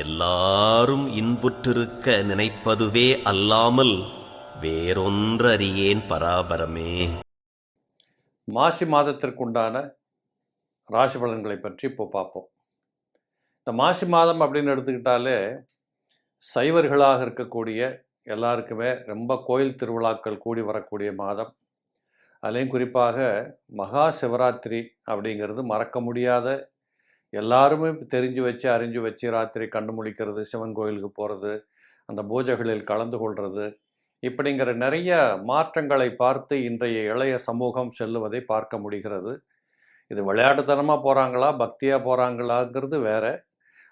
எல்லாரும் இன்புற்றிருக்க நினைப்பதுவே அல்லாமல் வேறொன்றறியேன் பராபரமே. மாசி மாதத்திற்குண்டான ராசி பலன்களை பற்றி இப்போ பார்ப்போம். இந்த மாசி மாதம் அப்படின்னு எடுத்துக்கிட்டாலே சைவர்களாக இருக்கக்கூடிய எல்லாருக்குமே ரொம்ப கோயில் திருவிழாக்கள் கூடி வரக்கூடிய மாதம். அதுலேயும் குறிப்பாக மகா சிவராத்திரி அப்படிங்கிறது மறக்க முடியாத, எல்லாருமே தெரிஞ்சு வச்சு அறிஞ்சு வச்சு ராத்திரி கண்டு முழிக்கிறது, சிவன் கோயிலுக்கு போகிறது, அந்த பூஜைகளில் கலந்து கொள்வது, இப்படிங்கிற நிறைய மாற்றங்களை பார்த்து இன்றைய இளைய சமூகம் செல்லுவதை பார்க்க முடிகிறது. இது விளையாட்டுத்தனமாக போகிறாங்களா பக்தியாக போகிறாங்களாங்கிறது வேற.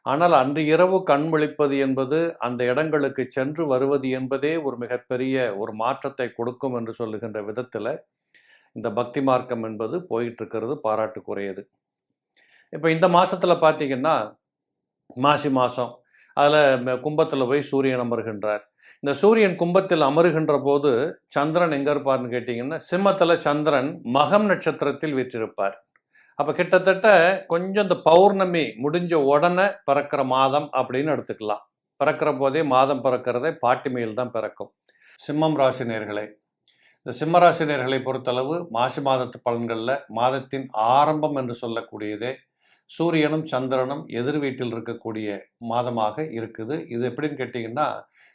ஆனால் அன்று இரவு கண் விழிப்பது என்பது, அந்த இடங்களுக்கு சென்று வருவது என்பதே ஒரு மிகப்பெரிய ஒரு மாற்றத்தை கொடுக்கும் என்று சொல்லுகின்ற விதத்தில் இந்த பக்தி மார்க்கம் என்பது போயிட்டு இருக்கிறது பாராட்டுக்குரியது. இப்போ இந்த மாதத்தில் பார்த்தீங்கன்னா மாசி மாதம் அதில் கும்பத்தில் போய் சூரியன் அமருகின்றார். இந்த சூரியன் கும்பத்தில் அமருகின்ற போது சந்திரன் எங்கே இருப்பார்னு கேட்டிங்கன்னா, சிம்மத்தில் சந்திரன் மகம் நட்சத்திரத்தில் வீற்றிருப்பார். அப்போ கிட்டத்தட்ட கொஞ்சம் இந்த பௌர்ணமி முடிஞ்ச உடனே பிறக்கிற மாதம் அப்படின்னு எடுத்துக்கலாம். பிறக்கிற போதே மாதம் பிறக்கிறதே பாட்டிமையில் தான் பிறக்கும். சிம்மம் ராசினியர்களே, இந்த சிம்ம ராசினியர்களை பொறுத்தளவு மாசி மாதத்து பலன்களில் மாதத்தின் ஆரம்பம் என்று சொல்லக்கூடியதே சூரியனும் சந்திரனும் எதிர் வீட்டில் இருக்கக்கூடிய மாதமாக இருக்குது. இது எப்படின்னு கேட்டிங்கன்னா,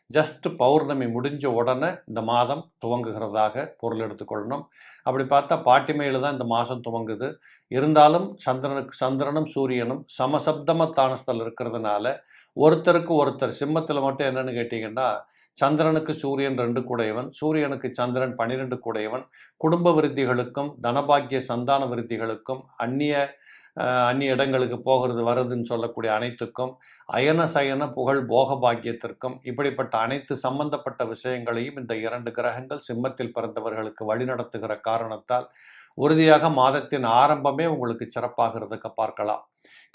ஜஸ்ட் பௌர்ணமி முடிஞ்ச உடனே இந்த மாதம் துவங்குகிறதாக பொருள் எடுத்துக்கொள்ளணும். அப்படி பார்த்தா பாட்டிமையில் தான் இந்த மாதம் துவங்குது. இருந்தாலும் சந்திரனும் சூரியனும் சமசப்தமத்தானஸ்தல் இருக்கிறதுனால ஒருத்தருக்கு ஒருத்தர், சிம்மத்தில் மட்டும் என்னன்னு கேட்டிங்கன்னா, சந்திரனுக்கு சூரியன் 2 கூடையவன், சூரியனுக்கு சந்திரன் 12 கூடையவன். குடும்ப விருத்திகளுக்கும் தனபாக்கிய சந்தான விருத்திகளுக்கும் அந்நிய இடங்களுக்கு போகிறது வருதுன்னு சொல்லக்கூடிய அனைத்துக்கும், அயன சயன புகழ் போக பாக்கியத்திற்கும், இப்படிப்பட்ட அனைத்து சம்பந்தப்பட்ட விஷயங்களையும் இந்த 2 கிரகங்கள் சிம்மத்தில் பிறந்தவர்களுக்கு வழிநடத்துகிற காரணத்தால் உறுதியாக மாதத்தின் ஆரம்பமே உங்களுக்கு சிறப்பாகிறதுக்கு பார்க்கலாம்.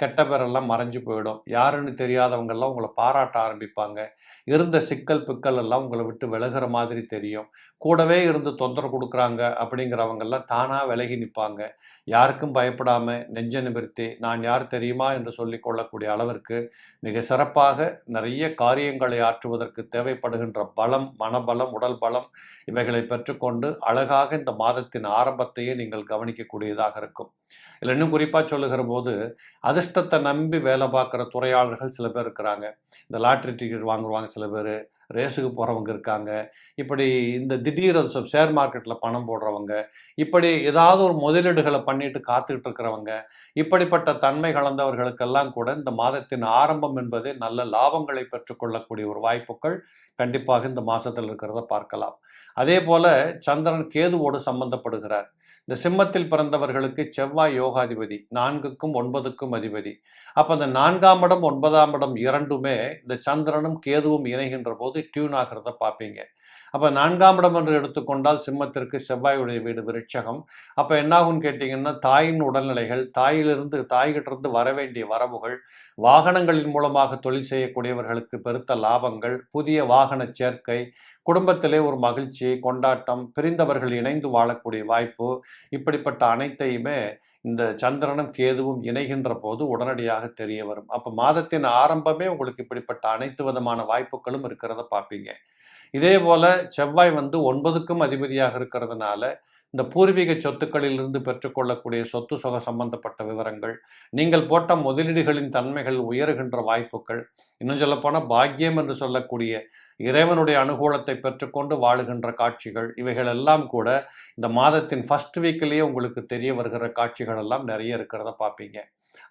கெட்ட பேரெல்லாம் மறைஞ்சு போயிடும். யாருன்னு தெரியாதவங்கெல்லாம் உங்களை பாராட்ட ஆரம்பிப்பாங்க. இருந்த சிக்கல் பிக்கல் எல்லாம் உங்களை விட்டு விலகிற மாதிரி தெரியும். கூடவே இருந்து தொந்தரவு கொடுக்குறாங்க அப்படிங்கிறவங்கெல்லாம் தானாக விலகி நிற்பாங்க. யாருக்கும் பயப்படாமல் நெஞ்ச நிமிர்த்தி நான் யார் தெரியுமா என்று சொல்லி கொள்ளக்கூடிய அளவிற்கு மிக சிறப்பாக நிறைய காரியங்களை ஆற்றுவதற்கு தேவைப்படுகின்ற பலம், மனபலம், உடல் பலம் இவைகளை பெற்றுக்கொண்டு அழகாக இந்த மாதத்தின் ஆரம்பத்தையே நீங்கள் கவனிக்கக்கூடியதாக இருக்கும். இல்லை இன்னும் குறிப்பாக சொல்லுகிற போது, அதிர்ஷ்டத்தை நம்பி வேலை பார்க்குற துறையாளர்கள் சில பேர் இருக்கிறாங்க. இந்த லாட்ரி டிக்கெட் வாங்குவாங்க சில பேர், ரேஸுக்கு போகிறவங்க இருக்காங்க, இப்படி இந்த திடீர் ஷேர் மார்க்கெட்டில் பணம் போடுறவங்க, இப்படி ஏதாவது ஒரு முதலீடுகளை பண்ணிட்டு காத்துக்கிட்டு இருக்கிறவங்க, இப்படிப்பட்ட தன்மை கலந்தவர்களுக்கெல்லாம் கூட இந்த மாதத்தின் ஆரம்பம் என்பதே நல்ல லாபங்களை பெற்றுக்கொள்ளக்கூடிய ஒரு வாய்ப்புகள் கண்டிப்பாக இந்த மாதத்தில் இருக்கிறத பார்க்கலாம். அதே போல் சந்திரன் கேதுவோடு சம்பந்தப்படுகிறார். இந்த சிம்மத்தில் பிறந்தவர்களுக்கு செவ்வாய் யோகாதிபதி, 4க்கும் 9க்கும் அதிபதி. அப்போ அந்த 4ஆம் இடம் 9ஆம் இடம் இரண்டுமே இந்த சந்திரனும் கேதுவும் இணைகின்ற போது டியூன் ஆகிறத பார்ப்பீங்க. அப்போ 4ஆம் இடம் என்று எடுத்துக்கொண்டால் சிம்மத்திற்கு செவ்வாயுடைய வீடு விருட்சகம். அப்போ என்னாகும்னு கேட்டிங்கன்னா, தாயின் உடல்நிலைகள், தாய்கிட்டிருந்து வர வேண்டிய வரவுகள், வாகனங்களின் மூலமாக தொழில் செய்யக்கூடியவர்களுக்கு பெருத்த லாபங்கள், புதிய வாகன சேர்க்கை, குடும்பத்திலே ஒரு மகிழ்ச்சி, கொண்டாட்டம், பிரிந்தவர்கள் இணைந்து வாழக்கூடிய வாய்ப்பு, இப்படிப்பட்ட அனைத்தையுமே இந்த சந்திரனும் கேதுவும் இணைகின்ற போது உடனடியாக தெரிய வரும். அப்போ மாதத்தின் ஆரம்பமே உங்களுக்கு இப்படிப்பட்ட அனைத்து விதமான வாய்ப்புகளும் இருக்கிறத பார்ப்பீங்க. இதே போல் செவ்வாய் 9க்கும் அதிபதியாக இருக்கிறதுனால இந்த பூர்வீக சொத்துக்களிலிருந்து பெற்றுக்கொள்ளக்கூடிய சொத்து சுக சம்பந்தப்பட்ட விவரங்கள், நீங்கள் போட்ட முதலீடுகளின் தன்மைகள் உயருகின்ற வாய்ப்புகள், இன்னும் சொல்லப்போனால் பாக்கியம் என்று சொல்லக்கூடிய இறைவனுடைய அனுகூலத்தை பெற்றுக்கொண்டு வாழுகின்ற காட்சிகள், இவைகள் எல்லாம் கூட இந்த மாதத்தின் ஃபர்ஸ்ட் வீக்கிலேயே உங்களுக்கு தெரிய வருகிற காட்சிகள் எல்லாம் நிறைய இருக்கிறத பார்ப்பீங்க.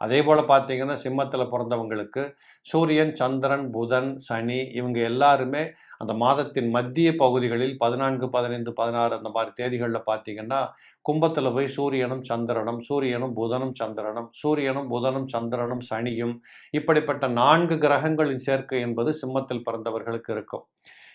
அதே போல் பார்த்தீங்கன்னா, சிம்மத்தில் பிறந்தவங்களுக்கு சூரியன், சந்திரன், புதன், சனி இவங்க எல்லாருமே அந்த மாதத்தின் மத்திய பகுதிகளில் 14, 15, 16 அந்த மாதிரி தேதிகளில் பார்த்தீங்கன்னா, கும்பத்தில் போய் சூரியனும் சந்திரனும், சூரியனும் புதனும் சந்திரனும், சூரியனும் புதனும் சந்திரனும் சனியும், இப்படிப்பட்ட 4 கிரகங்களின் சேர்க்கை என்பது சிம்மத்தில் பிறந்தவர்களுக்கு இருக்கும்.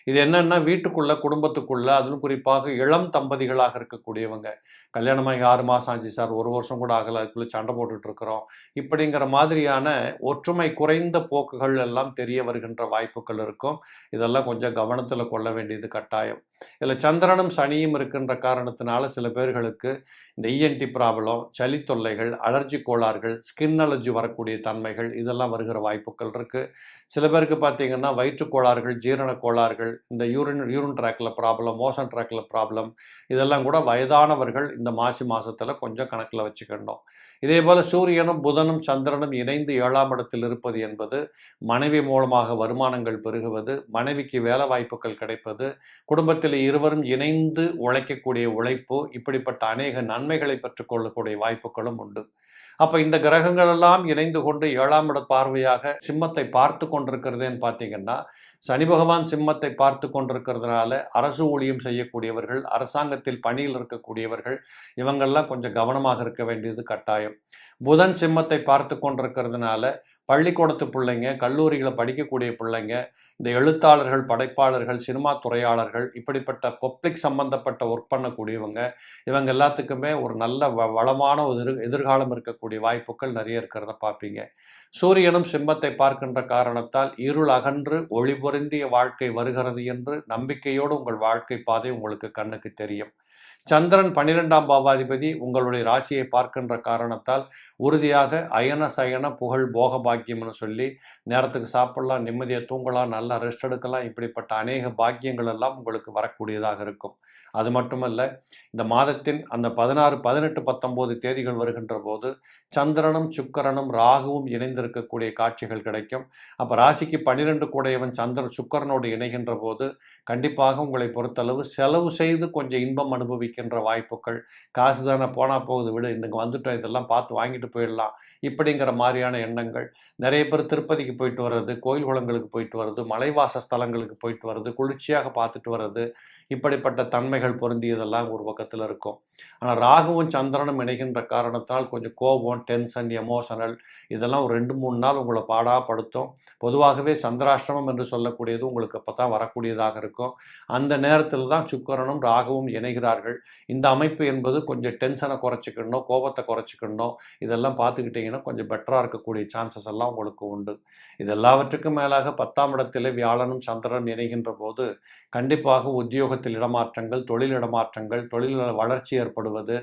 இது என்னன்னா, வீட்டுக்குள்ள குடும்பத்துக்குள்ள அதிலும் குறிப்பாக இளம் தம்பதிகளாக இருக்கக்கூடியவங்க, கல்யாணமாகி 6 மாதம் ஆச்சு சார், 1 வருஷம் கூட ஆகலை, அதுக்குள்ளே சண்டை போட்டுட்டு இருக்கிறோம், இப்படிங்கிற மாதிரியான ஒற்றுமை குறைந்த போக்குகள் எல்லாம் தெரிய வருகின்ற வாய்ப்புகள் இருக்கும். இதெல்லாம் கொஞ்சம் கவனத்தில் கொள்ள வேண்டியது கட்டாயம். இதில் சந்திரனும் சனியும் இருக்கின்ற காரணத்தினால சில பேர்களுக்கு இந்த இஎன்டி ப்ராப்ளம், சளி தொல்லைகள், அலர்ஜி கோளாறுகள், ஸ்கின் அலர்ஜி வரக்கூடிய தன்மைகள் இதெல்லாம் வருகிற வாய்ப்புகள் இருக்குது. சில பேருக்கு பார்த்தீங்கன்னா வயிற்றுக் கோளாறுகள், ஜீரண கோளாறுகள், இந்த யூரின் ட்ராக்கில் ப்ராப்ளம், மோஷன் ட்ராக்கில் ப்ராப்ளம் இதெல்லாம் கூட வயதானவர்கள் இந்த மாசி மாதத்தில் கொஞ்சம் கணக்கில் வச்சுக்கணும். இதே போல் சூரியனும் புதனும் சந்திரனும் இணைந்து 7ஆம் இடத்தில் இருப்பது என்பது மனைவி மூலமாக வருமானங்கள் பெருகுவது, மனைவிக்கு வேலை வாய்ப்புகள் கிடைப்பது, குடும்பத்தில் இருவரும் இணைந்து உழைக்கக்கூடிய உழைப்பு, இப்படிப்பட்ட அநேக நன்மைகளை பெற்றுக்கொள்ளக்கூடிய வாய்ப்புகளும் உண்டு. அப்போ இந்த கிரகங்கள் எல்லாம் இணைந்து கொண்டு 7ஆம் இட பார்வையாக சிம்மத்தை பார்த்து கொண்டிருக்கிறதுன்னு பார்த்தீங்கன்னா, சனி பகவான் சிம்மத்தை பார்த்து கொண்டிருக்கிறதுனால அரசு ஊழியம் செய்யக்கூடியவர்கள், அரசாங்கத்தில் பணியில் இருக்கக்கூடியவர்கள் இவங்கெல்லாம் கொஞ்சம் கவனமாக இருக்க வேண்டியது கட்டாயம். புதன் சிம்மத்தை பார்த்து கொண்டிருக்கிறதுனால பள்ளிக்கூடத்து பிள்ளைங்க, கல்லூரிகளை படிக்கக்கூடிய பிள்ளைங்க, இந்த எழுத்தாளர்கள், படைப்பாளர்கள், சினிமா துறையாளர்கள், இப்படிப்பட்ட பப்ளிக் சம்பந்தப்பட்ட ஒர்க் பண்ணக்கூடியவங்க இவங்க எல்லாத்துக்குமே ஒரு நல்ல வளமான ஒரு எதிர்காலம் இருக்கக்கூடிய வாய்ப்புகள் நிறைய இருக்கிறத பார்ப்பீங்க. சூரியனும் சிம்மத்தை பார்க்கின்ற காரணத்தால் இருள் அகன்று ஒளி பொருந்திய வாழ்க்கை வருகிறது என்று நம்பிக்கையோடு உங்கள் வாழ்க்கை பாதை உங்களுக்கு கண்ணுக்கு தெரியும். சந்திரன் 12ஆம் பாவாதிபதி உங்களுடைய ராசியை பார்க்கின்ற காரணத்தால் உறுதியாக அயன சயன புகழ் போக பாக்கியம்னு சொல்லி நேரத்துக்கு சாப்பிடலாம், நிம்மதியாக தூங்கலாம், நல்லா ரெஸ்ட் எடுக்கலாம், இப்படிப்பட்ட அநேக பாக்கியங்கள் எல்லாம் உங்களுக்கு வரக்கூடியதாக இருக்கும். அது மட்டுமல்ல, இந்த மாதத்தின் அந்த 16, 18, 19 தேதிகள் வருகின்ற போது சந்திரனும் சுக்கிரனும் ராகுவும் இணைந்திருக்கக்கூடிய காட்சிகள் கிடைக்கும். அப்போ ராசிக்கு 12 கூடையவன் சந்திரன் சுக்கிரனோடு இணைகின்ற போது கண்டிப்பாக உங்களை பொறுத்தளவு செலவு செய்து கொஞ்சம் இன்பம் அனுபவிக்கின்ற வாய்ப்புகள், காசு தானே போனால் போகுது விடு, இங்கே வந்துட்டோம் இதெல்லாம் பார்த்து வாங்கிட்டு போயிடலாம் இப்படிங்கிற மாதிரியான எண்ணங்கள். நிறைய பேர் திருப்பதிக்கு போயிட்டு வர்றது, கோயில் குளங்களுக்கு போயிட்டு வர்றது, மலைவாச ஸ்தலங்களுக்கு போயிட்டு வர்றது, குளிர்ச்சியாக பார்த்துட்டு வர்றது, இப்படிப்பட்ட தன்மைகள் பொருந்தியதெல்லாம் ஒரு பக்கத்தில் இருக்கும். ஆனால் ராகுவும் சந்திரனும் இணைகின்ற காரணத்தால் கொஞ்சம் கோபம், டென்ஷன், எமோஷனல் இதெல்லாம் ஒரு 2-3 நாள் உங்களை பாடாப்படுத்தும். பொதுவாகவே சந்திராஷ்டமம் என்று சொல்லக்கூடியது உங்களுக்கு அப்போ தான் வரக்கூடியதாக இருக்கும். அந்த நேரத்தில் தான் சுக்கிரனும் ராகுவும் இணைகிறார்கள். இந்த அமைப்பு என்பது கொஞ்சம் டென்ஷனை குறைச்சிக்கணும், கோபத்தை குறைச்சிக்கணும், இதெல்லாம் பார்த்துக்கிட்டிங்கன்னா கொஞ்சம் பெட்டராக இருக்கக்கூடிய சான்சஸ் எல்லாம் உங்களுக்கு உண்டு. இது எல்லாவற்றுக்கும் மேலாக 10ஆம் இடத்திலே வியாழனும் சந்திரனும் இணைகின்ற போது கண்டிப்பாக உத்தியோகத்தில் இடமாற்றங்கள், தொழில் இடமாற்றங்கள், தொழில் வளர்ச்சி ஏற்படுவது,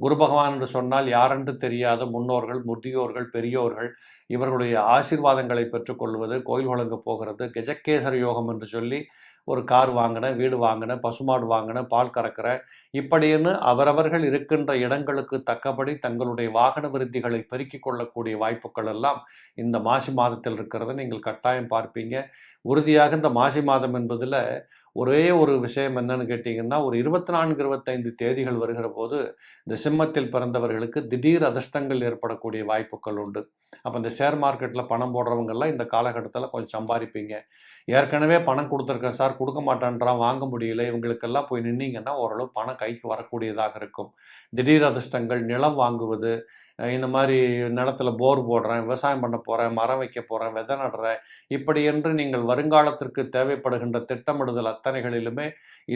குரு பகவான் என்று சொன்னால் யாரென்று தெரியாத முன்னோர்கள், முதியோர்கள், பெரியோர்கள் இவர்களுடைய ஆசீர்வாதங்களை பெற்றுக்கொள்வது, கோயில் குளங்க போகிறது, கஜகேசர யோகம் என்று சொல்லி ஒரு கார் வாங்கினேன், வீடு வாங்கினேன், பசுமாடு வாங்கினேன், பால் கறக்கிறேன், இப்படின்னு அவரவர்கள் இருக்கின்ற இடங்களுக்கு தக்கபடி தங்களுடைய வாகன விருத்திகளை பெருக்கிக் கொள்ளக்கூடிய வாய்ப்புகள் எல்லாம் இந்த மாசி மாதத்தில் இருக்கிறத நீங்கள் கட்டாயம் பார்ப்பீங்க. உறுதியாக இந்த மாசி மாதம் என்பதில் ஒரே ஒரு விஷயம் என்னன்னு கேட்டிங்கன்னா, ஒரு 24, 25 தேதிகள் வருகிற போது இந்த சிம்மத்தில் பிறந்தவர்களுக்கு திடீர் அதிர்ஷ்டங்கள் ஏற்படக்கூடிய வாய்ப்புகள் உண்டு. அப்போ இந்த ஷேர் மார்க்கெட்டில் பணம் போடுறவங்கெல்லாம் இந்த காலகட்டத்தில் கொஞ்சம் சம்பாதிப்பீங்க. ஏற்கனவே பணம் கொடுத்துருக்கேன் சார், கொடுக்க மாட்டேன்றான், வாங்க முடியல, இவங்களுக்கெல்லாம் போய் நின்னீங்கன்னா ஓரளவு பணம் கைக்கு வரக்கூடியதாக இருக்கும். திடீர் அதிர்ஷ்டங்கள், நிலம் வாங்குவது, இந்த மாதிரி நிலத்தில் போர் போடுறேன், விவசாயம் பண்ண போகிறேன், மரம் வைக்க போகிறேன், விதை நடுறேன், இப்படி என்று நீங்கள் வருங்காலத்திற்கு தேவைப்படுகின்ற திட்டமிடுதல் அத்தனைகளிலுமே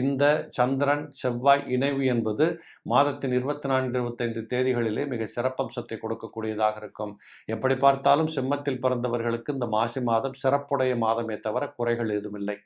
இந்த சந்திரன் செவ்வாய் இணைவு என்பது மாதத்தின் 24, 25 தேதிகளிலே மிக சிறப்பம்சத்தை கொடுக்கக்கூடியதாக இருக்கும். எப்படி பார்த்தாலும் சிம்மத்தில் பிறந்தவர்களுக்கு இந்த மாசி மாதம் சிறப்புடைய மாதமே தவிர குறைகள் ஏதுமில்லை.